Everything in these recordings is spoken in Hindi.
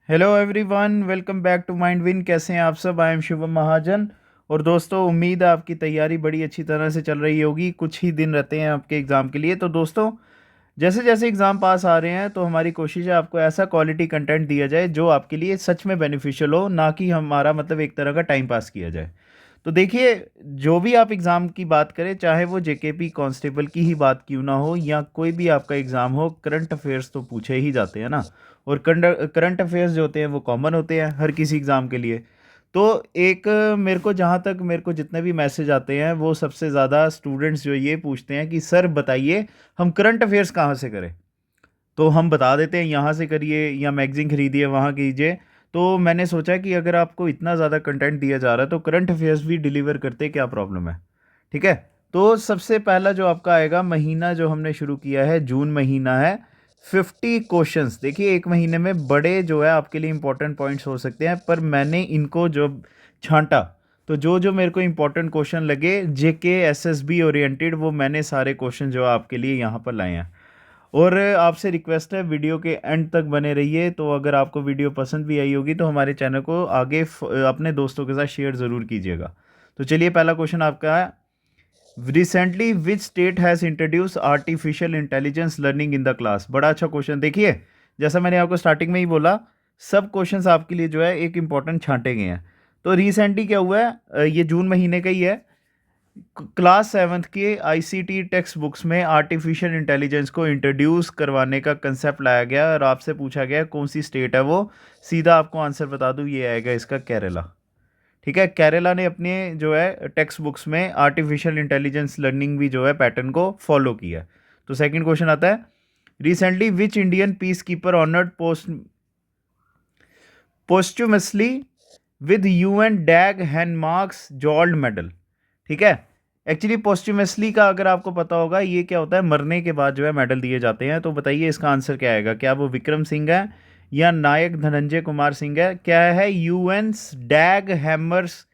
Hello everyone, welcome back to mind win. कैसे हैं आप सब? I am Shivam Mahajan. और दोस्तों, उम्मीद है आपकी तैयारी बड़ी अच्छी तरह से चल रही होगी। कुछ ही दिन रहते हैं आपके एग्ज़ाम के लिए। तो दोस्तों, जैसे जैसे एग्ज़ाम पास आ रहे हैं तो हमारी कोशिश है आपको ऐसा क्वालिटी कंटेंट दिया जाए जो आपके लिए सच में बेनिफिशियल हो, ना कि हमारा मतलब एक तरह का टाइम पास किया जाए। तो देखिए, जो भी आप एग्ज़ाम की बात करें, चाहे वो जेकेपी कांस्टेबल की ही बात क्यों ना हो या कोई भी आपका एग्ज़ाम हो, करंट अफेयर्स तो पूछे ही जाते हैं ना। और करंट अफेयर्स जो होते हैं वो कॉमन होते हैं हर किसी एग्ज़ाम के लिए। तो एक मेरे को जहाँ तक मेरे को जितने भी मैसेज आते हैं वो सबसे ज़्यादा स्टूडेंट्स जो ये पूछते हैं कि सर बताइए, हम करंट अफेयर्स कहाँ से करें। तो हम बता देते हैं यहाँ से करिए या मैगज़ीन खरीदिए वहाँ कीजिए। तो मैंने सोचा कि अगर आपको इतना ज़्यादा कंटेंट दिया जा रहा है तो करंट अफेयर्स भी डिलीवर करते क्या प्रॉब्लम है। ठीक है। तो सबसे पहला जो आपका आएगा महीना जो हमने शुरू किया है, जून महीना है। 50 क्वेश्चंस। देखिए, एक महीने में बड़े जो है आपके लिए इंपॉर्टेंट पॉइंट्स हो सकते हैं, पर मैंने इनको जो छांटा, तो जो जो मेरे को इंपॉर्टेंट क्वेश्चन लगे जेके एसएसबी ओरिएंटेड, वो मैंने सारे क्वेश्चन जो आपके लिए यहाँ पर लाए हैं। और आपसे रिक्वेस्ट है, वीडियो के एंड तक बने रहिए। तो अगर आपको वीडियो पसंद भी आई होगी तो हमारे चैनल को आगे अपने दोस्तों के साथ शेयर ज़रूर कीजिएगा। तो चलिए, पहला क्वेश्चन आपका है, recently which state has introduce artificial intelligence learning in the class. बड़ा अच्छा क्वेश्चन। देखिए, जैसा मैंने आपको स्टार्टिंग में ही बोला, सब क्वेश्चंस आपके लिए जो है एक इंपॉर्टेंट छांटे गए हैं। तो रिसेंटली क्या हुआ है, ये जून महीने का ही है। क्लास सेवन्थ के आईसीटी टेक्स्ट बुक्स में आर्टिफिशियल इंटेलिजेंस को इंट्रोड्यूस करवाने का कंसेप्ट लाया गया और आपसे पूछा गया कौन सी स्टेट है वो। सीधा आपको आंसर बता दूं, ये आएगा इसका केरला। ठीक है, केरला ने अपने जो है टेक्स्ट बुक्स में आर्टिफिशियल इंटेलिजेंस लर्निंग भी जो है पैटर्न को फॉलो किया है। तो सेकंड क्वेश्चन आता है, recently which Indian peacekeeper honoured posthumously with UN Dag Hammarskjold medal. ठीक है। एक्चुअली पोस्ट्यूमसली का अगर आपको पता होगा, ये क्या होता है, मरने के बाद जो है मेडल दिए जाते हैं। तो बताइए इसका आंसर क्या आएगा। क्या वो विक्रम सिंह है या नायक धनंजय कुमार सिंह है? क्या है, यूएन्स डैग हैमर्स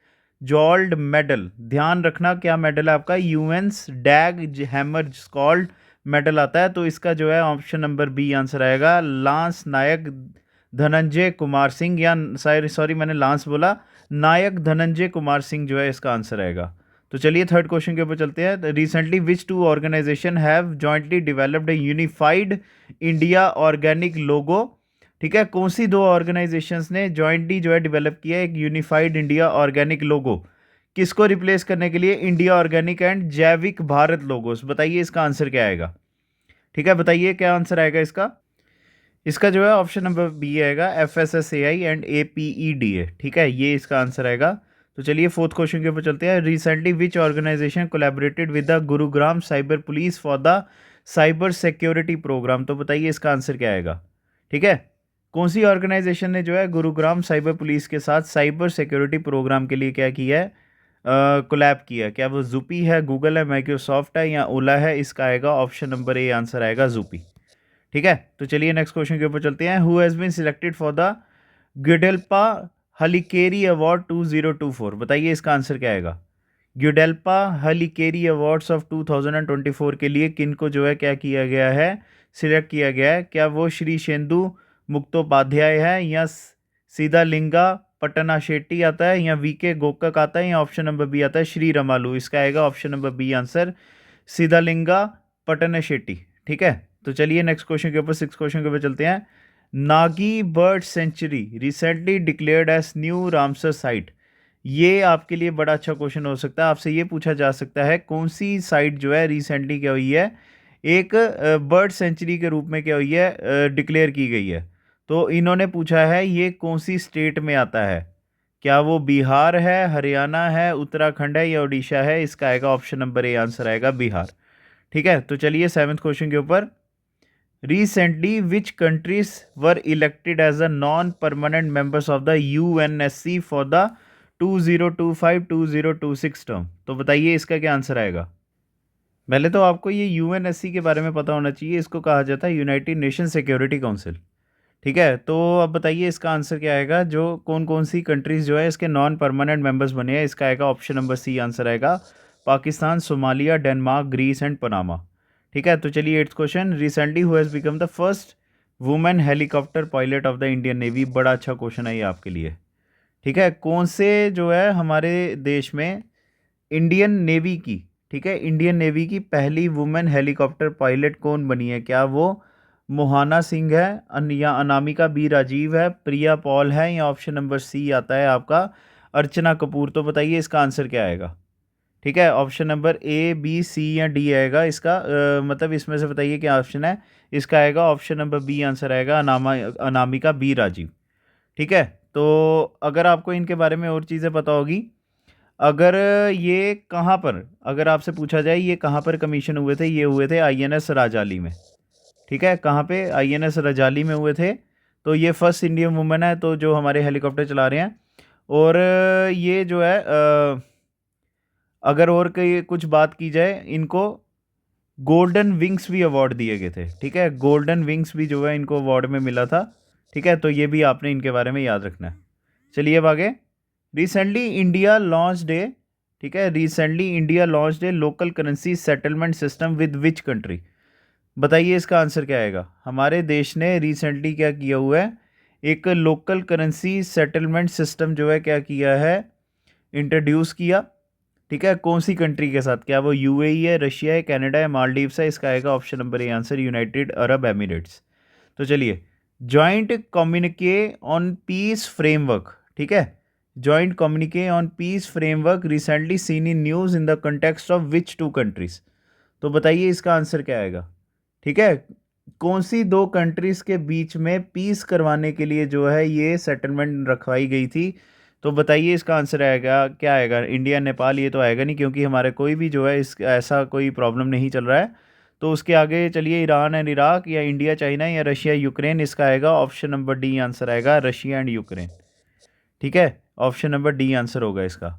जॉल्ड मेडल। ध्यान रखना, क्या मेडल है आपका, यूएन्स डैग हैमर स्कॉल्ड मेडल आता है। तो इसका जो है ऑप्शन नंबर बी आंसर आएगा, लांस नायक धनंजय कुमार सिंह, या सॉरी सॉरी मैंने लांस बोला, नायक धनंजय कुमार सिंह जो है इसका आंसर आएगा। तो चलिए थर्ड क्वेश्चन के ऊपर चलते हैं। Recently which two organisation have jointly developed a unified India organic logo. ठीक है, कौन सी दो ऑर्गेनाइजेशंस ने जॉइंटली जो है डेवलप किया है एक यूनिफाइड इंडिया ऑर्गेनिक लोगो? किसको रिप्लेस करने के लिए? इंडिया ऑर्गेनिक एंड जैविक भारत लोगोस। बताइए इसका आंसर क्या आएगा। ठीक है, बताइए क्या आंसर आएगा इसका। इसका जो है ऑप्शन नंबर बी आएगा, FSSAI एंड APEDA। ठीक है, ये इसका आंसर आएगा। तो चलिए फोर्थ क्वेश्चन के ऊपर चलते हैं। Recently which organization collaborated with the Gurugram cyber police for the cyber security program. तो बताइए इसका आंसर क्या आएगा। ठीक है, कौन सी ऑर्गेनाइजेशन ने जो है गुरुग्राम साइबर पुलिस के साथ साइबर सिक्योरिटी प्रोग्राम के लिए क्या किया है, कोलैब किया है? क्या वो जूपी है, गूगल है, माइक्रोसॉफ्ट है या ओला है? इसका आएगा ऑप्शन नंबर ए आंसर आएगा, जूपी। ठीक है, तो चलिए नेक्स्ट क्वेश्चन के ऊपर चलते हैं। Who has been selected for the Gudleppa Hallikeri award 2024। बताइए इसका आंसर क्या आएगा। ग्युडेल्पा हलिकेरी अवार्ड्स ऑफ 2024 के लिए किन को जो है क्या किया गया है, सिलेक्ट किया गया है? क्या वो श्री शेंदु मुक्तोपाध्याय है या सीधा लिंगा पटना शेट्टी आता है या वीके गोकक आता है या ऑप्शन नंबर बी आता है श्री रमालू? इसका आएगा option number B answer, Siddalinga Pattana Shetty. ठीक है, तो चलिए नेक्स्ट क्वेश्चन के ऊपर, सिक्स क्वेश्चन के ऊपर चलते हैं। Nagi bird sanctuary recently declared as new Ramsar site. ये आपके लिए बड़ा अच्छा क्वेश्चन हो सकता है। आपसे ये पूछा जा सकता है कौन सी साइट जो है रिसेंटली क्या हुई है, एक बर्ड सेंचुरी के रूप में क्या हुई है, डिक्लेयर की गई है। तो इन्होंने पूछा है ये कौन सी स्टेट में आता है। क्या वो बिहार है, हरियाणा है, उत्तराखंड है या उड़ीसा है? इसका आएगा ऑप्शन नंबर ए आंसर आएगा, बिहार। ठीक है, तो चलिए सेवन्थ क्वेश्चन के ऊपर। Recently which countries were elected as a non permanent members of the UNSC for the 2025-2026 term. तो बताइए इसका क्या आंसर आएगा। पहले तो आपको ये UNSC के बारे में पता होना चाहिए। इसको कहा जाता है यूनाइटेड नेशन सिक्योरिटी काउंसिल। ठीक है, तो अब बताइए इसका आंसर क्या आएगा, जो कौन कौन सी कंट्रीज़ जो है इसके नॉन परमानेंट मेंबर्स बने हैं? इसका आएगा ऑप्शन नंबर सी आंसर आएगा, Pakistan, Somalia, Denmark, Greece and Panama. ठीक है, तो चलिए eighth question. Recently who has become the first women helicopter pilot of the Indian navy, बड़ा अच्छा क्वेश्चन है ये आपके लिए। ठीक है, कौन से जो है हमारे देश में इंडियन नेवी की, ठीक है, इंडियन नेवी की पहली वुमेन हेलीकॉप्टर पायलट कौन बनी है? क्या वो मोहाना सिंह है, या अनामिका बी राजीव है, प्रिया पॉल है, या ऑप्शन नंबर सी आता है आपका अर्चना कपूर? तो बताइए इसका आंसर क्या आएगा? ठीक है, option number A B C या डी आएगा इसका, मतलब इसमें से बताइए क्या ऑप्शन है इसका? आएगा ऑप्शन नंबर बी, आंसर आएगा अनामिका बी राजीव। ठीक है, तो अगर आपको इनके बारे में और चीज़ें पता होगी, अगर ये कहाँ पर, अगर आपसे पूछा जाए ये कहाँ पर कमीशन हुए थे, ये हुए थे आईएनएस राजाली में। ठीक है, कहाँ पे? आईएनएस रजाली में हुए थे। तो ये फर्स्ट इंडियन वुमेन है तो जो हमारे हेलीकॉप्टर चला रहे हैं। और ये जो है अगर और कई कुछ बात की जाए, इनको गोल्डन विंग्स भी अवार्ड दिए गए थे। ठीक है, गोल्डन विंग्स भी जो है इनको अवार्ड में मिला था। ठीक है, तो ये भी आपने इनके बारे में याद रखना है। चलिए अब आगे। रिसेंटली इंडिया लॉन्च डे, ठीक है, recently India launch day local currency settlement system with which country? बताइए इसका आंसर क्या आएगा? हमारे देश ने रिसेंटली क्या किया हुआ है, एक लोकल करेंसी सेटलमेंट सिस्टम जो है क्या किया है, इंट्रोड्यूस किया। ठीक है, कौन सी कंट्री के साथ? क्या वो यूएई है, रशिया है, कनाडा है, मालदीव्स है? इसका आएगा option number A answer United Arab Emirates. तो चलिए, joint communique on peace framework, ठीक है, joint communique on peace framework recently seen in news in the context of which two countries? तो बताइए इसका आंसर क्या आएगा? ठीक है, कौन सी दो कंट्रीज़ के बीच में पीस करवाने के लिए जो है ये सेटलमेंट रखवाई गई थी? तो बताइए इसका आंसर आएगा क्या आएगा? इंडिया नेपाल ये तो आएगा नहीं, क्योंकि हमारे कोई भी जो है इस ऐसा कोई प्रॉब्लम नहीं चल रहा है। तो उसके आगे चलिए, ईरान एंड इराक, या इंडिया चाइना, या रशिया यूक्रेन? इसका आएगा ऑप्शन नंबर डी, आंसर आएगा रशिया एंड यूक्रेन। ठीक है, ऑप्शन नंबर डी आंसर होगा इसका।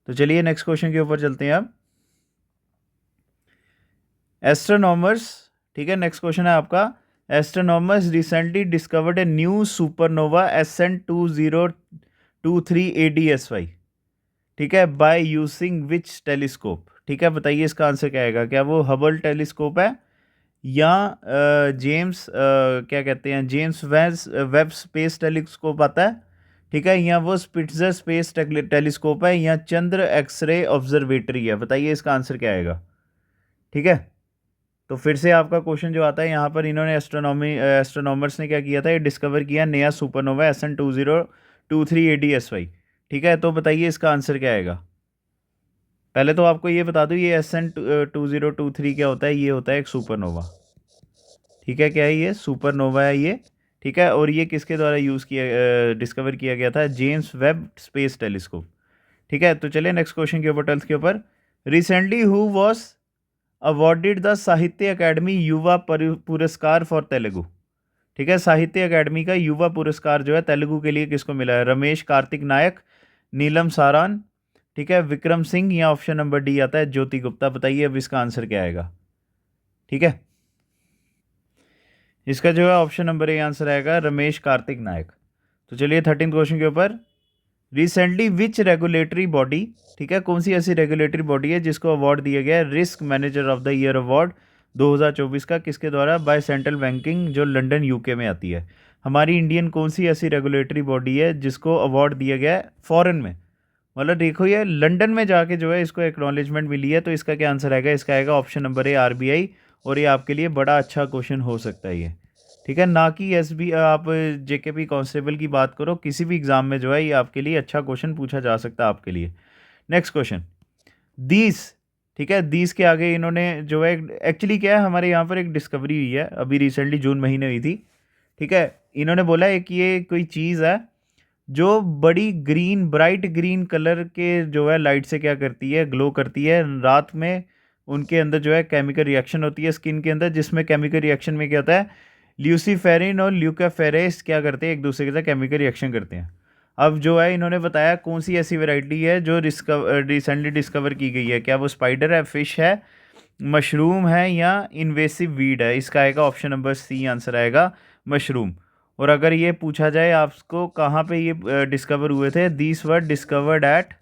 तो चलिए नेक्स्ट क्वेश्चन के ऊपर चलते हैं अब। एस्ट्रोनॉमर्स, ठीक है, नेक्स्ट क्वेश्चन है आपका। Astronomers recently discovered a new supernova SN 2023 ADSY, ठीक है, बाय यूजिंग विच टेलीस्कोप? ठीक है, बताइए इसका आंसर क्या आएगा? क्या वो हबल टेलीस्कोप है, या जेम्स क्या कहते हैं, जेम्स वेब स्पेस टेलीस्कोप आता है? ठीक है, या वो स्पिट्जर स्पेस टेलीस्कोप है, या चंद्र एक्सरे ऑब्जर्वेटरी है? बताइए इसका आंसर क्या आएगा? ठीक है, तो फिर से आपका क्वेश्चन जो आता है यहाँ पर, इन्होंने एस्ट्रोनॉमर्स ने क्या किया था, ये डिस्कवर किया नया सुपरनोवा SN 2023 ADSY। ठीक है, तो बताइए इसका आंसर क्या आएगा? पहले तो आपको ये बता दूं, ये SN 2023 क्या होता है? ये होता है एक सुपरनोवा। ठीक है, क्या है ये? सुपरनोवा है ये। ठीक है, और ये किसके द्वारा यूज़ किया, डिस्कवर किया गया था? James Webb space telescope. ठीक है, तो चलिए नेक्स्ट क्वेश्चन के ऊपर, 12th के ऊपर। Recently who was awarded the साहित्य अकेडमी युवा पुरस्कार फॉर तेलुगु? ठीक है, साहित्य अकेडमी का युवा पुरस्कार जो है तेलुगु के लिए किसको मिला है? रमेश कार्तिक नायक, नीलम सारान, ठीक है, विक्रम सिंह, या ऑप्शन नंबर डी आता है ज्योति गुप्ता? बताइए अब इसका आंसर क्या आएगा? ठीक है, इसका जो है ऑप्शन नंबर ए आंसर आएगा रमेश कार्तिक नायक। तो चलिए 13 क्वेश्चन के ऊपर। रिसेंटली विच रेगुलेटरी बॉडी, ठीक है, कौन सी ऐसी रेगुलेटरी बॉडी है जिसको अवार्ड दिया गया है risk manager of the year award 2024 का? किसके द्वारा? बाय सेंट्रल बैंकिंग, जो लंदन यूके में आती है। हमारी इंडियन कौन सी ऐसी रेगुलेटरी बॉडी है जिसको अवार्ड दिया गया है फॉरेन में? मतलब देखो, ये लंदन में जाके जो है इसको एक्नॉलेजमेंट मिली है। तो इसका क्या आंसर आएगा? इसका आएगा ऑप्शन नंबर ए आरबीआई। और ये आपके लिए बड़ा अच्छा क्वेश्चन हो सकता है ये। ठीक है, ना कि एसबी आप जेकेपी कांस्टेबल की बात करो, किसी भी एग्जाम में जो है ये आपके लिए अच्छा क्वेश्चन पूछा जा सकता है आपके लिए। नेक्स्ट क्वेश्चन, दीस, ठीक है, दीस के आगे इन्होंने जो है, एक्चुअली क्या है, हमारे यहाँ पर एक डिस्कवरी हुई है अभी रिसेंटली जून महीने हुई थी। ठीक है, इन्होंने बोला है कि ये कोई चीज़ है जो बड़ी ग्रीन, ब्राइट ग्रीन कलर के जो है लाइट से क्या करती है, ग्लो करती है रात में। उनके अंदर जो है केमिकल रिएक्शन होती है स्किन के अंदर, जिसमें केमिकल रिएक्शन में क्या होता है, ल्यूसीफेरिन और ल्यूकाफेरेस क्या करते हैं, एक दूसरे के साथ केमिकल रिएक्शन करते हैं। अब जो है इन्होंने बताया कौन सी ऐसी वैरायटी है जो रिसेंटली डिस्कवर की गई है। क्या वो स्पाइडर है, फिश है, मशरूम है, या इन्वेसिव वीड है? इसका आएगा ऑप्शन नंबर सी, आंसर आएगा मशरूम। और अगर ये पूछा जाए आपको कहाँ पे ये डिस्कवर हुए थे, these were discovered at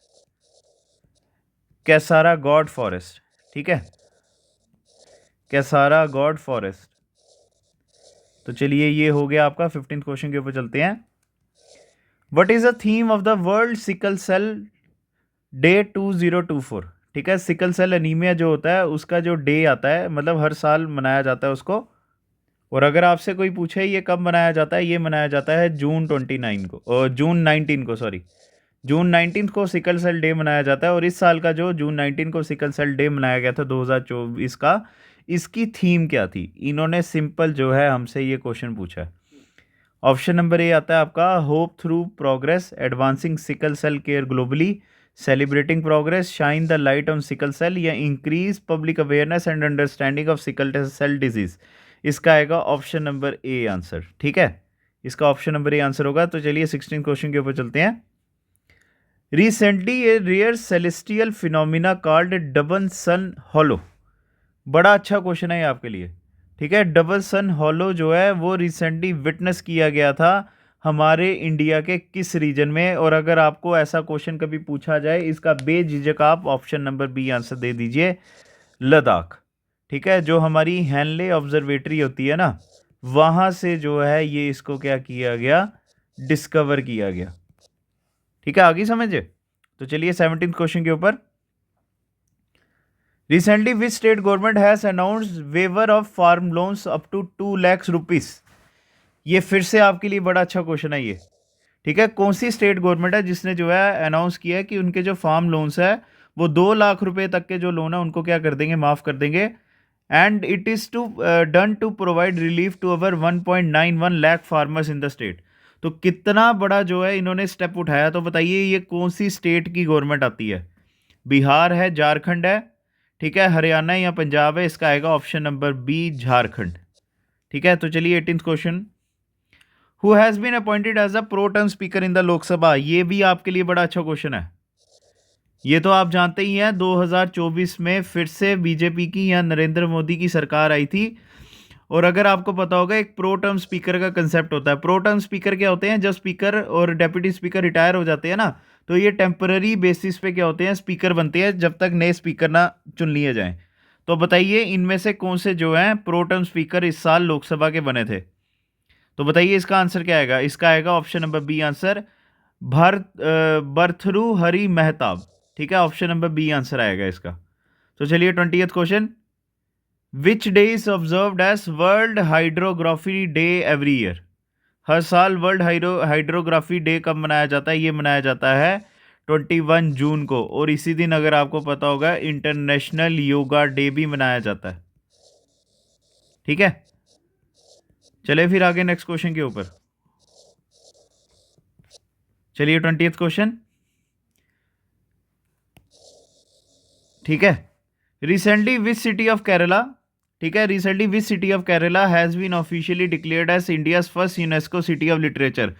Kaisara god forest. ठीक है, कैसारा गॉड फॉरेस्ट। तो चलिए ये हो गया आपका 15th क्वेश्चन के ऊपर चलते हैं। What is the theme of the world sickle cell day 2024? ठीक है, सिकल सेल एनीमिया जो होता है उसका जो डे आता है, मतलब हर साल मनाया जाता है उसको। और अगर आपसे कोई पूछे ये कब मनाया जाता है, ये मनाया जाता है जून 29 को, और जून 19 को, सॉरी, जून 19 को सिकल सेल डे मनाया जाता है। और इस साल का जो जून 19 को सिकल सेल डे मनाया गया था 2024 का, इसकी थीम क्या थी? इन्होंने सिंपल जो है हमसे ये क्वेश्चन पूछा है। ऑप्शन नंबर ए आता है आपका, hope through progress, advancing sickle cell care globally, celebrating progress, shine the light on sickle cell, या increase public awareness and understanding of sickle cell disease. इसका आएगा ऑप्शन नंबर ए आंसर। ठीक है, इसका ऑप्शन नंबर ए आंसर होगा। तो चलिए 16 क्वेश्चन के ऊपर चलते हैं। Recently a rare celestial phenomena called double sun halo. बड़ा अच्छा क्वेश्चन है ये आपके लिए। ठीक है, डबल सन हॉलो जो है वो रिसेंटली विटनेस किया गया था हमारे इंडिया के किस रीजन में? और अगर आपको ऐसा क्वेश्चन कभी पूछा जाए, इसका बेझिझक आप ऑप्शन नंबर बी आंसर दे दीजिए, लद्दाख। ठीक है, जो हमारी हैनले ऑब्जर्वेटरी होती है ना, वहाँ से जो है ये इसको क्या किया गया, डिस्कवर किया गया। ठीक है, आगे समझे। तो चलिए 17 क्वेश्चन के ऊपर। Recently which state government has announced waiver of farm loans up to 2 lakh rupees? ये फिर से आपके लिए बड़ा अच्छा क्वेश्चन है ये। ठीक है, कौन सी स्टेट गवर्नमेंट है जिसने जो है अनाउंस किया है कि उनके जो फार्म लोन्स है वो 2 लाख रुपए तक के जो लोन है उनको क्या कर देंगे, माफ कर देंगे। And it is to done to provide relief to our 1.91 lakh farmers in the state. तो कितना बड़ा जो है इन्होंने स्टेप उठाया। तो बताइए ये कौन सी स्टेट की गवर्नमेंट आती है? बिहार है, झारखंड है, ठीक है, हरियाणा या पंजाब है? इसका आएगा ऑप्शन नंबर बी, झारखंड। ठीक है, तो चलिए 18th question. Who has been appointed as a pro term speaker in the Lok Sabha? ये भी आपके लिए बड़ा अच्छा क्वेश्चन है। ये तो आप जानते ही हैं, 2024 में फिर से बीजेपी की या नरेंद्र मोदी की सरकार आई थी। और अगर आपको पता होगा, एक प्रो टर्म स्पीकर का कंसेप्ट होता है। प्रो टर्म स्पीकर क्या होते हैं? जब स्पीकर और डेप्यूटी स्पीकर रिटायर हो जाते हैं ना, तो ये टेम्पररी बेसिस पे क्या होते हैं, स्पीकर बनते हैं जब तक नए स्पीकर ना चुन लिए जाएं। तो बताइए इनमें से कौन से जो हैं प्रो टर्म स्पीकर इस साल लोकसभा के बने थे? तो बताइए इसका आंसर क्या आएगा? इसका आएगा option number B answer, Bhartrihari Mahtab. ठीक है, ऑप्शन नंबर बी आंसर आएगा इसका। तो चलिए 20th question. Which day is observed as world hydrography day every year? हर साल वर्ल्ड हाइड्रोग्राफी डे कब मनाया जाता है? ये मनाया जाता है 21 जून को। और इसी दिन अगर आपको पता होगा, इंटरनेशनल योगा डे भी मनाया जाता है। ठीक है, चले फिर आगे नेक्स्ट क्वेश्चन के ऊपर। चलिए 20th क्वेश्चन। ठीक है, recently which city of Kerala, ठीक है, recently which city of Kerala has been officially declared as India's first UNESCO city of literature?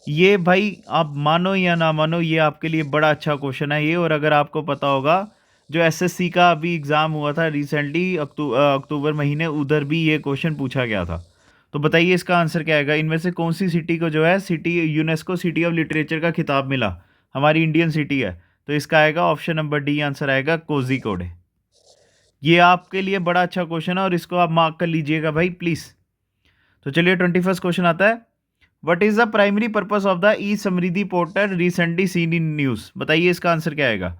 ये भाई आप मानो या ना मानो, ये आपके लिए बड़ा अच्छा क्वेश्चन है ये। और अगर आपको पता होगा, जो एसएससी का अभी एग्ज़ाम हुआ था रिसेंटली अक्टूबर महीने, उधर भी ये क्वेश्चन पूछा गया था। तो बताइए इसका आंसर क्या आएगा? इनमें से कौन सी सिटी को जो है city UNESCO city of literature का खिताब मिला? हमारी इंडियन सिटी है। तो इसका आएगा ऑप्शन नंबर डी आंसर आएगा, कोझिकोड। ये आपके लिए बड़ा अच्छा क्वेश्चन है और इसको आप मार्क कर लीजिएगा भाई प्लीज़। तो चलिए 21st क्वेश्चन आता है। What is the primary purpose of the e Samriddhi portal recently seen in news? बताइए इसका आंसर क्या आएगा?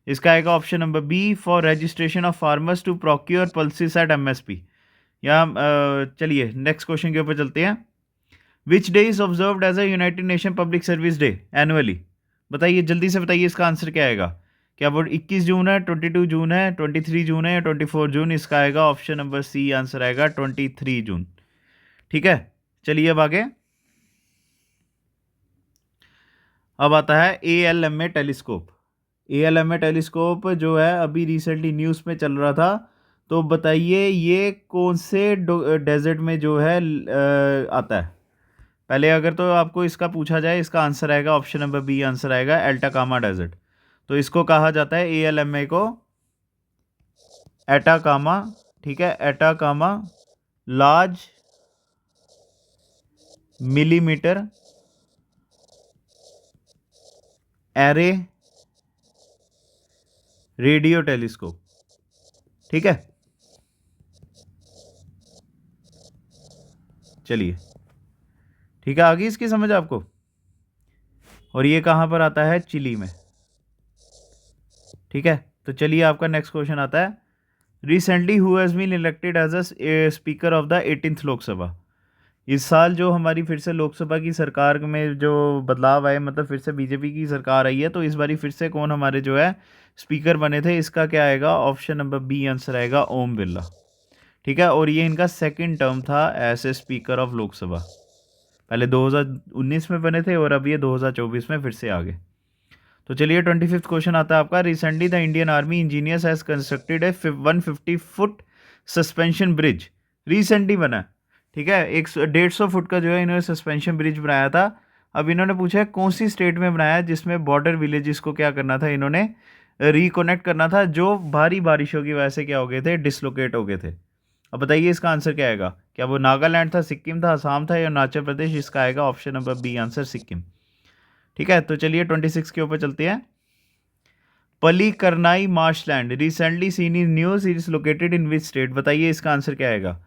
इसका आएगा option number B, for registration of farmers to procure pulses at MSP. या चलिए नेक्स्ट क्वेश्चन के ऊपर चलते हैं। Which day is observed as a United Nation public service day annually? बताइए जल्दी से बताइए इसका आंसर क्या आएगा? क्या वो 21 जून है, 22 जून है, 23 जून है, या 24 जून? इसका आएगा ऑप्शन नंबर सी आंसर आएगा 23 जून। ठीक है, चलिए अब आगे। अब आता है ALMA टेलीस्कोप। ALMA टेलीस्कोप जो है अभी रिसेंटली न्यूज़ में चल रहा था। तो बताइए ये कौन से डेजर्ट में जो है आता है? पहले अगर तो आपको इसका पूछा जाए, इसका आंसर आएगा ऑप्शन नंबर बी आंसर आएगा, एल्टाकामा डेजर्ट। तो इसको कहा जाता है ALMA को एटाकामा। ठीक है, Atacama large millimetre array radio telescope. ठीक है, चलिए, ठीक है, आ गई इसकी समझ आपको। और ये कहाँ पर आता है, चिली में। ठीक है, तो चलिए आपका नेक्स्ट क्वेश्चन आता है, recently who has been elected as a speaker of the 18th Lok Sabha. इस साल जो हमारी फिर से लोकसभा की सरकार में जो बदलाव आए, मतलब फिर से बीजेपी की सरकार आई है, तो इस बारी फिर से कौन हमारे जो है स्पीकर बने थे, इसका क्या आएगा, ऑप्शन नंबर बी आंसर आएगा, ओम बिरला। ठीक है, और ये इनका सेकंड टर्म था as a speaker of Lok Sabha. पहले 2019 में बने थे और अब ये 2024 में फिर से आ गए। तो चलिए 25th क्वेश्चन आता है आपका, recently the Indian army engineers has constructed A 150 foot suspension bridge. Recently बना है, ठीक है, 150 फुट का जो है इन्होंने सस्पेंशन ब्रिज बनाया था। अब इन्होंने पूछा है कौन सी स्टेट में बनाया है, जिसमें बॉर्डर विलेजेस को क्या करना था, इन्होंने रिकनेक्ट करना था, जो भारी बारिशों की वजह से क्या हो गए थे, डिसलोकेट हो गए थे। अब बताइए इसका आंसर क्या आएगा, क्या वो नागालैंड था, सिक्किम था, असम था या अरुणाचल प्रदेश। इसका आएगा option number B answer, Sikkim. ठीक है, तो चलिए 26 के ऊपर चलते हैं। Pallikaranai marshland recently seen in news is located in which state. बताइए इसका आंसर क्या आएगा।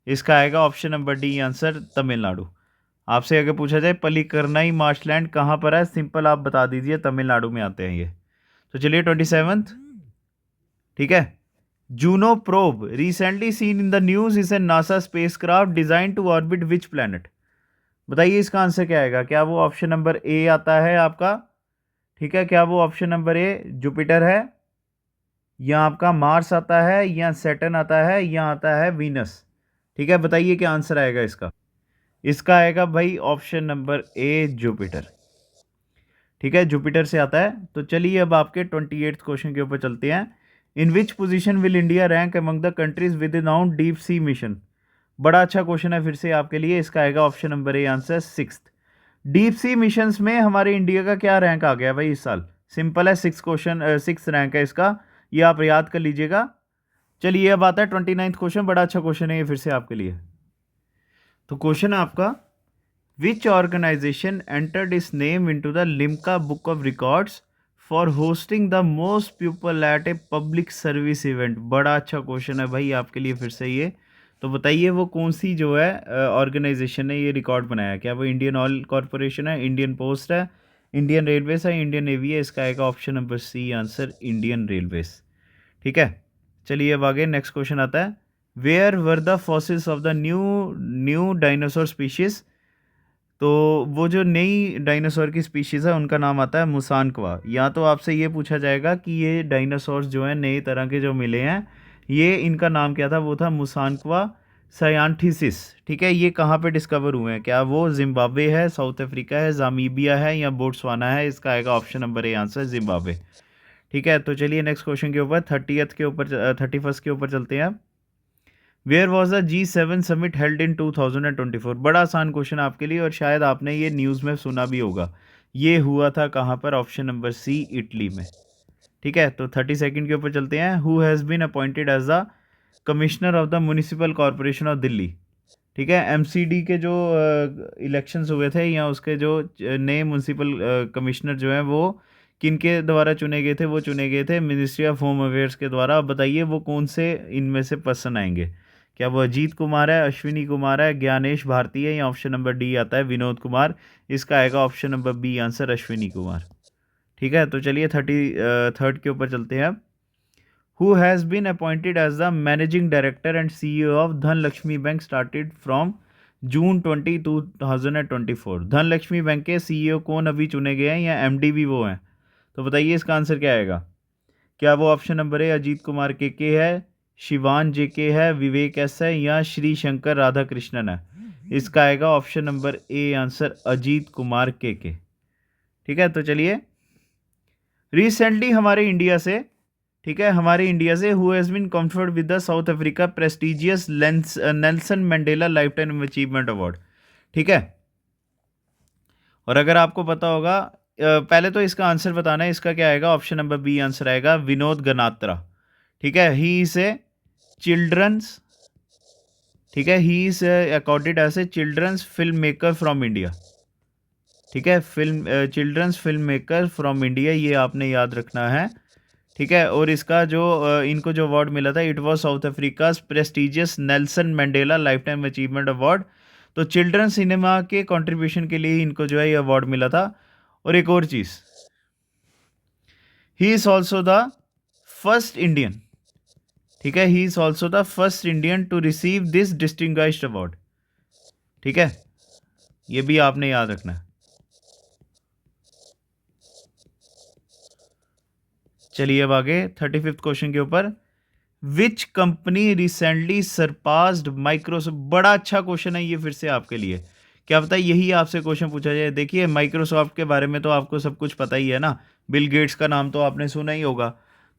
इसका आएगा option number D answer, Tamil Nadu. आपसे अगर पूछा जाए पलीकरनाई मार्शलैंड कहाँ पर है, सिंपल आप बता दीजिए, तमिलनाडु में आते हैं ये। तो चलिए 27th, ठीक है, Juno probe recently seen in the news is a NASA spacecraft design to orbit which planet. बताइए इसका आंसर क्या आएगा, क्या वो ऑप्शन नंबर ए आता है आपका, ठीक है, क्या वो ऑप्शन नंबर ए जुपिटर है, या आपका मार्स आता है, या सैटर्न आता है, या आता है वीनस। ठीक है, बताइए क्या आंसर आएगा इसका। इसका आएगा भाई ऑप्शन नंबर ए जुपिटर। ठीक है, जुपिटर से आता है। तो चलिए अब आपके 28th क्वेश्चन के ऊपर चलते हैं। In which position will India rank among the countries with known deep sea mission. बड़ा अच्छा क्वेश्चन है फिर से आपके लिए। इसका आएगा option number A answer, 6th। Deep sea missions में हमारे इंडिया का क्या रैंक आ गया भाई इस साल, सिंपल है, 6 रैंक है इसका, ये आप याद कर लीजिएगा। चलिए अब आता है 29th क्वेश्चन, बड़ा अच्छा क्वेश्चन है ये फिर से आपके लिए। तो क्वेश्चन है आपका, which organisation entered its name into the Limca book of records for hosting the most people at a public service event. बड़ा अच्छा क्वेश्चन है भाई आपके लिए फिर से ये। तो बताइए वो कौन सी जो है ऑर्गेनाइजेशन ने ये रिकॉर्ड बनाया, क्या वो इंडियन ऑयल कॉरपोरेशन है, इंडियन पोस्ट है, इंडियन रेलवेज है, इंडियन नेवी है। इसका आएगा option number C answer, Indian railways. ठीक है, चलिए अब आगे नेक्स्ट क्वेश्चन आता है, where were the fossils of the new dinosaur species. तो वो जो नई डायनासोर की स्पीशीज़ है उनका नाम आता है मुसानक्वा। या तो आपसे ये पूछा जाएगा कि ये डायनासोर्स जो हैं नए तरह के जो मिले हैं, ये इनका नाम क्या था, वो था मुसानक्वा सायांथिसिस। ठीक है, ये कहाँ पे डिस्कवर हुए हैं, क्या वो जिम्बाब्वे है, साउथ अफ्रीका है, जामीबिया है, या बोट्सवाना है। इसका आएगा option number A answer, Zimbabwe. ठीक है, तो चलिए नेक्स्ट क्वेश्चन के ऊपर 31st के ऊपर चलते हैं। Where was the G7 summit held in 2024। बड़ा आसान क्वेश्चन आपके लिए, और शायद आपने ये न्यूज़ में सुना भी होगा। ये हुआ था कहाँ पर, ऑप्शन नंबर सी, इटली में। ठीक है, तो 32nd के ऊपर चलते हैं। Who has been appointed as the commissioner of the municipal corporation of Delhi. ठीक है, एमसीडी के जो इलेक्शंस हुए थे, या उसके जो नए म्यूनिसिपल कमिश्नर जो हैं वो किन के द्वारा चुने गए थे, वो चुने गए थे मिनिस्ट्री ऑफ होम अफेयर्स के द्वारा। अब बताइए वो कौन से इनमें से पर्सन आएंगे, क्या वो अजीत कुमार है, अश्विनी कुमार है, ज्ञानेश भारती है, या ऑप्शन नंबर डी आता है विनोद कुमार। इसका आएगा option number B answer, Ashwini Kumar. ठीक है, तो चलिए 33rd के ऊपर चलते हैं। Who has been appointed as the managing director and CEO of Dhanlaxmi bank started from June 2024। Dhanlaxmi bank के CEO कौन अभी चुने गए हैं, या MD भी वो हैं। तो बताइए इसका आंसर क्या आएगा, क्या वो ऑप्शन नंबर ए अजीत कुमार के है, शिवान JK है, विवेक S है, या श्री शंकर राधा कृष्णन है। इसका आएगा option number A answer, Ajit Kumar के। ठीक है, तो चलिए रिसेंटली हमारे इंडिया से, ठीक है, हमारे इंडिया से who has been conferred with the South Africa prestigious Nelson Mandela lifetime achievement award. ठीक है, और अगर आपको पता होगा, पहले तो इसका आंसर बताना है, इसका क्या आएगा, ऑप्शन नंबर बी आंसर आएगा, विनोद गनात्रा। ठीक है, ही इज ए चिल्ड्रंस, ठीक है, he is accorded as a children's film maker from India. ठीक है, children's film maker from India, ये आपने याद रखना है। ठीक है, और इसका जो इनको जो अवार्ड मिला था, it was south Africa prestigious Nelson Mandela lifetime achievement award. तो चिल्ड्रन सिनेमा के कंट्रीब्यूशन के लिए ही इनको जो है ये अवार्ड मिला था। और एक और चीज़, he is also the first Indian, ठीक है, he is also the first Indian to receive this distinguished award, ठीक है, ये भी आपने याद रखना है। चलिए अब आगे 35th क्वेश्चन के ऊपर, which company recently surpassed Microsoft. बड़ा अच्छा क्वेश्चन है ये फिर से आपके लिए, क्या पता यही आपसे क्वेश्चन पूछा जाए। देखिए माइक्रोसॉफ्ट के बारे में तो आपको सब कुछ पता ही है ना, बिल गेट्स का नाम तो आपने सुना ही होगा।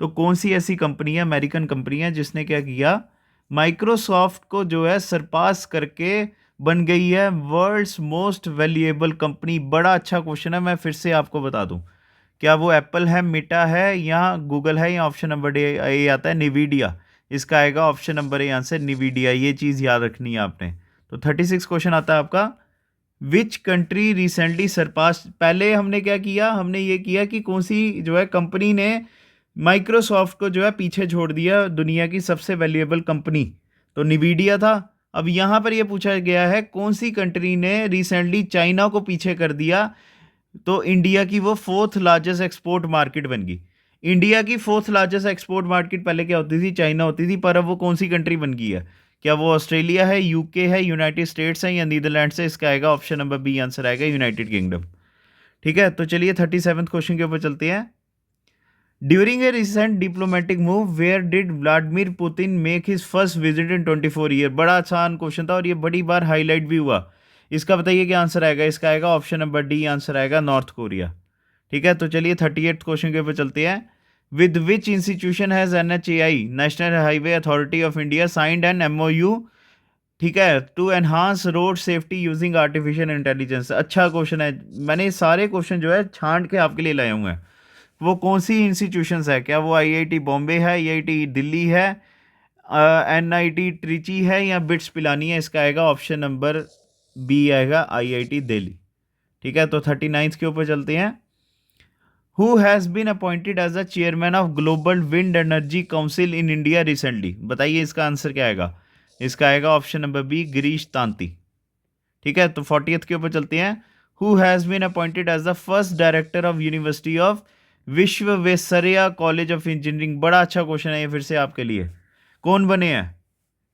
तो कौन सी ऐसी कंपनी है, अमेरिकन कंपनी है, जिसने क्या किया, माइक्रोसॉफ्ट को जो है सरपास करके बन गई है वर्ल्ड्स मोस्ट वैल्यूएबल कंपनी। बड़ा अच्छा क्वेश्चन है, मैं फिर से आपको बता दूं, क्या वो एप्पल है, मेटा है, या गूगल है, या ऑप्शन नंबर ए आता है निवीडिया। इसका आएगा ऑप्शन नंबर ए आंसर निवीडिया, ये चीज़ याद रखनी है आपने। तो 36 क्वेश्चन आता है आपका, विच कंट्री रिसेंटली सरपास। पहले हमने क्या किया, हमने ये किया कि कौन सी जो है कंपनी ने माइक्रोसॉफ्ट को जो है पीछे छोड़ दिया दुनिया की सबसे वैल्यूएबल कंपनी, तो निवीडिया था। अब यहाँ पर यह पूछा गया है कौन सी कंट्री ने रिसेंटली चाइना को पीछे कर दिया, तो इंडिया की वो फोर्थ लार्जेस्ट एक्सपोर्ट मार्केट बन गई। इंडिया की फोर्थ लार्जेस्ट एक्सपोर्ट मार्केट पहले क्या होती थी, चाइना होती थी, पर अब वो कौन सी कंट्री बन गई है, क्या वो ऑस्ट्रेलिया है, यूके है, यूनाइटेड स्टेट्स है, या नीदरलैंड से। इसका आएगा ऑप्शन नंबर बी आंसर आएगा यूनाइटेड किंगडम, ठीक है। तो चलिए 37th क्वेश्चन के ऊपर चलते हैं। During a recent diplomatic move where did Vladimir Putin make his first visit in 24 year. बड़ा आसान क्वेश्चन था और ये बड़ी बार हाईलाइट भी हुआ। इसका बताइए क्या आंसर आएगा, इसका आएगा ऑप्शन नंबर डी आंसर आएगा नॉर्थ कोरिया, ठीक है। तो चलिए 38th क्वेश्चन के ऊपर चलते हैं। With which institution has NHAI national highway authority of India signed an MOU, ठीक है, to enhance road safety using artificial intelligence. अच्छा क्वेश्चन है, मैंने सारे क्वेश्चन जो है छांट के आपके लिए लाए हुए हैं। वो कौन सी इंस्टीट्यूशंस है, क्या वो IIT बॉम्बे है, IIT दिल्ली है, NIT ट्रिची है, या बिट्स पिलानी है। इसका आएगा ऑप्शन नंबर बी आएगा IIT दिल्ली, ठीक है। तो 39th के ऊपर चलते हैं। Who has been appointed as a chairman of global wind energy council in India recently. बताइए इसका आंसर क्या आएगा, इसका आएगा option number B Girish Tanti, ठीक है। तो 40th के ऊपर चलते हैं। Who has been appointed as the first director of university of Visvesvaraya college of engineering. बड़ा अच्छा क्वेश्चन है ये फिर से आपके लिए, कौन बने हैं,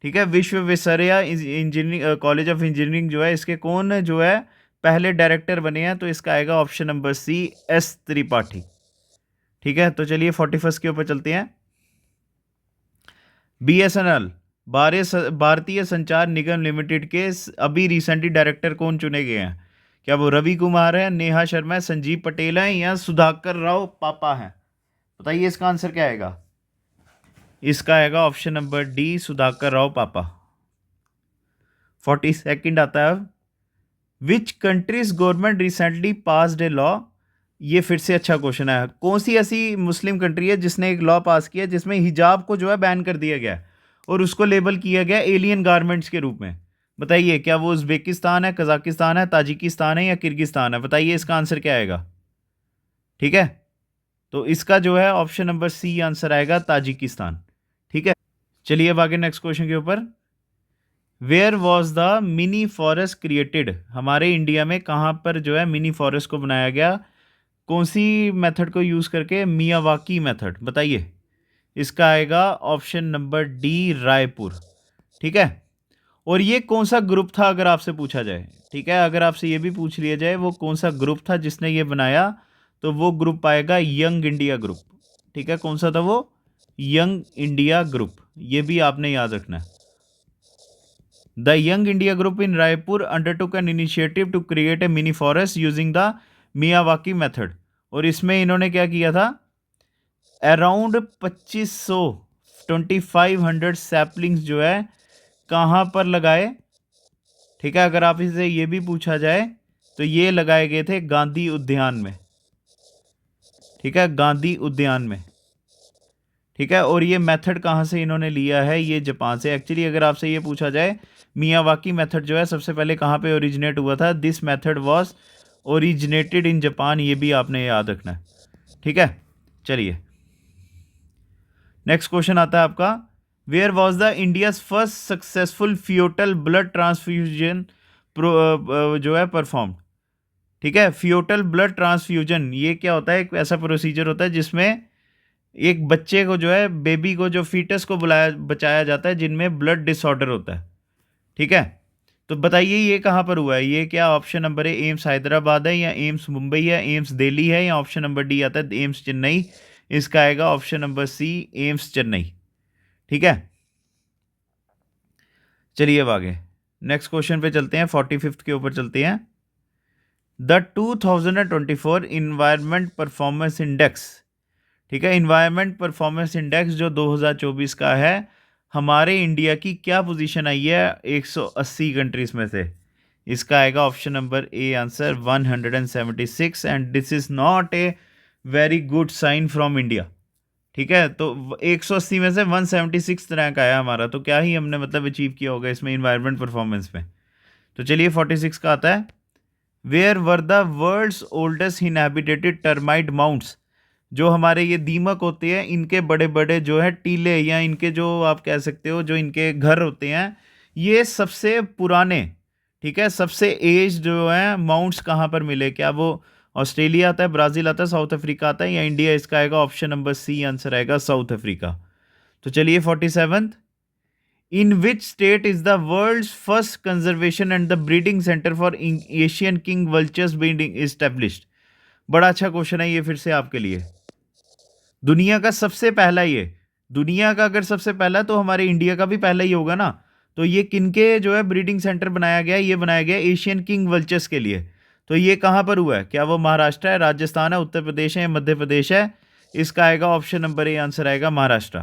ठीक है, Visvesvaraya engineering college of engineering जो है, इसके कौन जो है पहले डायरेक्टर बने हैं। तो इसका आएगा option number C S Tripathi, ठीक है। तो चलिए 41st के ऊपर चलते हैं। BSNL भारतीय संचार निगम लिमिटेड के अभी रिसेंटली डायरेक्टर कौन चुने गए हैं, क्या वो रवि कुमार है, नेहा शर्मा है, संजीव पटेल है, या सुधाकर राव पापा है। बताइए इसका आंसर क्या आएगा, इसका आएगा option number D Sudhakar Rao पापा। 42nd आता है अब, which countries government recently passed a law. ये फिर से अच्छा क्वेश्चन है, कौन सी ऐसी मुस्लिम कंट्री है जिसने एक लॉ पास किया जिसमें हिजाब को जो है बैन कर दिया गया और उसको लेबल किया गया एलियन गारमेंट्स के रूप में। बताइए क्या वो उज़्बेकिस्तान है, कजाकिस्तान है, ताजिकिस्तान है, या किर्गिस्तान है। बताइए इसका आंसर क्या आएगा, ठीक है। तो इसका जो है ऑप्शन नंबर सी आंसर आएगा ताजिकिस्तान, ठीक है। चलिए अब आगे नेक्स्ट क्वेश्चन के ऊपर। Where was the mini forest created. हमारे इंडिया में कहाँ पर जो है मिनी फॉरेस्ट को बनाया गया, कौन सी मेथड को यूज़ करके, मियावाकी मेथड। बताइए इसका आएगा ऑप्शन नंबर डी रायपुर, ठीक है। और ये कौन सा ग्रुप था अगर आपसे पूछा जाए, ठीक है, अगर आपसे ये भी पूछ लिया जाए वो कौन सा ग्रुप था जिसने ये बनाया, तो वो ग्रुप आएगा यंग इंडिया ग्रुप, ठीक है। कौन सा था वो, यंग इंडिया ग्रुप, ये भी आपने याद रखना है। The young India group in Raipur undertook an initiative to create a mini forest using the Miyawaki method. और इसमें इन्होंने क्या किया था, अराउंड 2500 सैपलिंग्स जो है कहाँ पर लगाए, ठीक है। अगर आप इसे ये भी पूछा जाए तो ये लगाए गए थे गांधी उद्यान में, ठीक है, गांधी उद्यान में, ठीक है। और ये मेथड कहाँ से इन्होंने लिया है, ये जापान से। एक्चुअली अगर आपसे ये पूछा जाए मियावाकी मेथड जो है सबसे पहले कहाँ पे ओरिजिनेट हुआ था, this method was originated in Japan, ये भी आपने याद रखना है, ठीक है। चलिए नेक्स्ट क्वेश्चन आता है आपका, where was the India's first successful foetal blood transfusion जो है परफॉर्म, ठीक है। फ्यूटल ब्लड ट्रांसफ्यूजन, ये क्या होता है, एक ऐसा प्रोसीजर होता है जिसमें एक बच्चे को जो है, बेबी को, जो फीटस को बचाया जाता है जिनमें ब्लड डिसऑर्डर होता है, ठीक है। तो बताइए ये कहाँ पर हुआ है, ये क्या ऑप्शन नंबर ए एम्स हैदराबाद है, या एम्स मुंबई है, एम्स दिल्ली है, या ऑप्शन नंबर डी आता है एम्स चेन्नई। इसका आएगा option number C, AIIMS Chennai, ठीक है। चलिए अब आगे नेक्स्ट क्वेश्चन पे चलते हैं, 45th के ऊपर चलते हैं। द 2024 इन्वायरमेंट परफॉर्मेंस इंडेक्स, ठीक है, इन्वायरमेंट परफॉर्मेंस इंडेक्स जो 2024 का है, हमारे इंडिया की क्या पोजीशन आई है 180 कंट्रीज में से। इसका आएगा option number A answer 176, and this is not a very good sign from India, ठीक है। तो 180 में से 176 रैंक आया हमारा, तो क्या ही हमने मतलब अचीव किया होगा इसमें इन्वायरमेंट परफॉर्मेंस में। तो चलिए 46 का आता है, where were the world's oldest inhabited termite mounds, जो हमारे ये दीमक होते हैं, इनके बड़े बड़े जो है टीले, या इनके जो आप कह सकते हो जो इनके घर होते हैं, ये सबसे पुराने, ठीक है, सबसे एज जो है माउंट्स कहाँ पर मिले, क्या वो ऑस्ट्रेलिया आता है, ब्राज़ील आता है, साउथ अफ्रीका आता है, या इंडिया। इसका आएगा ऑप्शन नंबर सी आंसर आएगा साउथ अफ्रीका। तो चलिए 47th, in which state is the world's first conservation and the breeding centre for Asian king vultures being established. बड़ा अच्छा क्वेश्चन है ये फिर से आपके लिए। दुनिया का सबसे पहला, ये दुनिया का अगर सबसे पहला तो हमारे इंडिया का भी पहला ही होगा ना। तो ये किनके जो है ब्रीडिंग सेंटर बनाया गया है, ये बनाया गया एशियन किंग वल्चर्स के लिए। तो ये कहाँ पर हुआ है, क्या वो महाराष्ट्र है, राजस्थान है, उत्तर प्रदेश है, या मध्य प्रदेश है। इसका आएगा ऑप्शन नंबर ए आंसर आएगा महाराष्ट्र।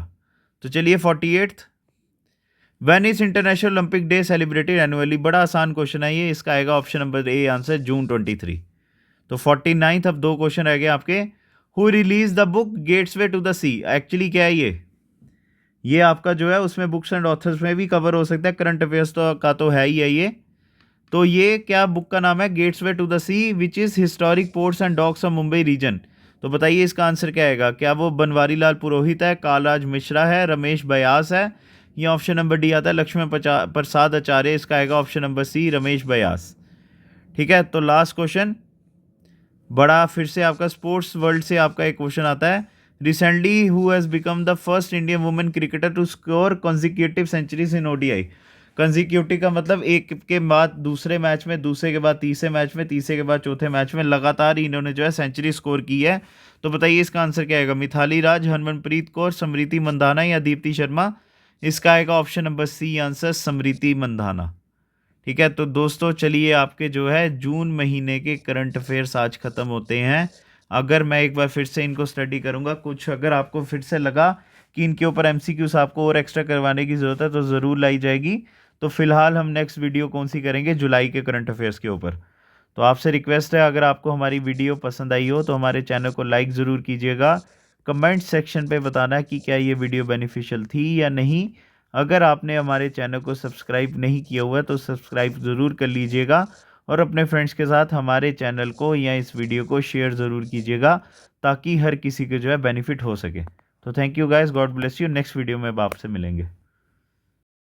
तो चलिए 48th, when is international Olympic day celebrated annually. बड़ा आसान क्वेश्चन है ये, इसका आएगा option number A answer June 23। तो 49th, अब 2 क्वेश्चन रह गए आपके। Who release the book gateways to the sea, actually क्या है ये आपका जो है उसमें बुक्स एंड ऑथर्स में भी कवर हो सकता है, करंट अफेयर्स तो है ही है ये। तो ये क्या बुक का नाम है, gateways to the sea which is historic ports and docks of Mumbai region. तो बताइए इसका आंसर क्या आएगा, क्या वो बनवारी लाल पुरोहित है, कालराज मिश्रा है, रमेश बयास है, या ऑप्शन नंबर डी आता है लक्ष्मण प्रसाद आचार्य। इसका आएगा option number C Ramesh Bais, ठीक है। तो लास्ट क्वेश्चन, बड़ा फिर से आपका स्पोर्ट्स वर्ल्ड से आपका एक क्वेश्चन आता है। Recently who has become the first Indian women cricketer to score consecutive centuries in ODI. Consecutive का मतलब एक के बाद दूसरे मैच में, दूसरे के बाद तीसरे मैच में, तीसरे के बाद चौथे मैच में लगातार इन्होंने जो है सेंचुरी स्कोर की है। तो बताइए इसका आंसर क्या आएगा, मिथाली राज, हरमनप्रीत कौर, स्मृति मंधाना, या दीप्ति शर्मा। इसका आएगा option number C answer Smriti Mandhana, ठीक है। तो दोस्तों चलिए आपके जो है जून महीने के करंट अफेयर्स आज ख़त्म होते हैं। अगर मैं एक बार फिर से इनको स्टडी करूँगा, कुछ अगर आपको फिर से लगा कि इनके ऊपर एमसीक्यूज आपको और एक्स्ट्रा करवाने की ज़रूरत है तो ज़रूर लाई जाएगी। तो फिलहाल हम नेक्स्ट वीडियो कौन सी करेंगे, जुलाई के करंट अफेयर्स के ऊपर। तो आपसे रिक्वेस्ट है, अगर आपको हमारी वीडियो पसंद आई हो तो हमारे चैनल को लाइक ज़रूर कीजिएगा, कमेंट सेक्शन पे बताना कि क्या ये वीडियो बेनिफिशियल थी या नहीं। अगर आपने हमारे चैनल को सब्सक्राइब नहीं किया हुआ है तो सब्सक्राइब ज़रूर कर लीजिएगा, और अपने फ्रेंड्स के साथ हमारे चैनल को या इस वीडियो को शेयर ज़रूर कीजिएगा, ताकि हर किसी को जो है बेनिफिट हो सके। तो thank you guys, God bless you. Next video में आपसे मिलेंगे।